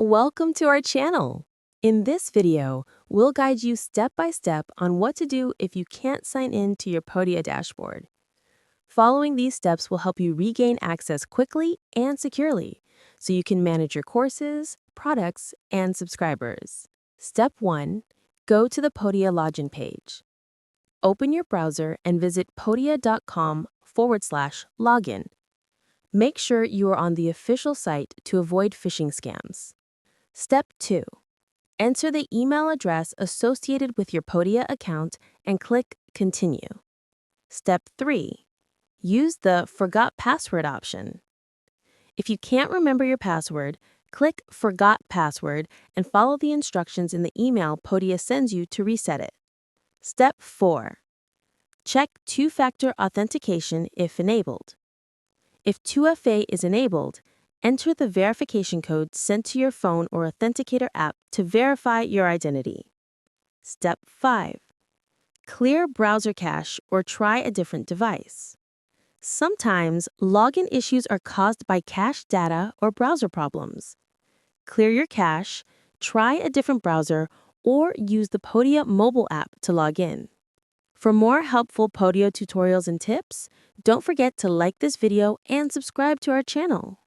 Welcome to our channel. In this video, we'll guide you step by step on what to do if you can't sign in to your Podia dashboard. Following these steps will help you regain access quickly and securely, so you can manage your courses, products, and subscribers. Step 1. Go to the Podia login page. Open your browser and visit podia.com/login. Make sure you are on the official site to avoid phishing scams. Step 2. Enter the email address associated with your Podia account and click Continue. Step 3. Use the Forgot Password option. If you can't remember your password, click Forgot Password and follow the instructions in the email Podia sends you to reset it. Step 4. Check two-factor authentication if enabled. If 2FA is enabled, enter the verification code sent to your phone or authenticator app to verify your identity. Step 5. Clear browser cache or try a different device. Sometimes, login issues are caused by cache data or browser problems. Clear your cache, try a different browser, or use the Podia mobile app to log in. For more helpful Podia tutorials and tips, don't forget to like this video and subscribe to our channel.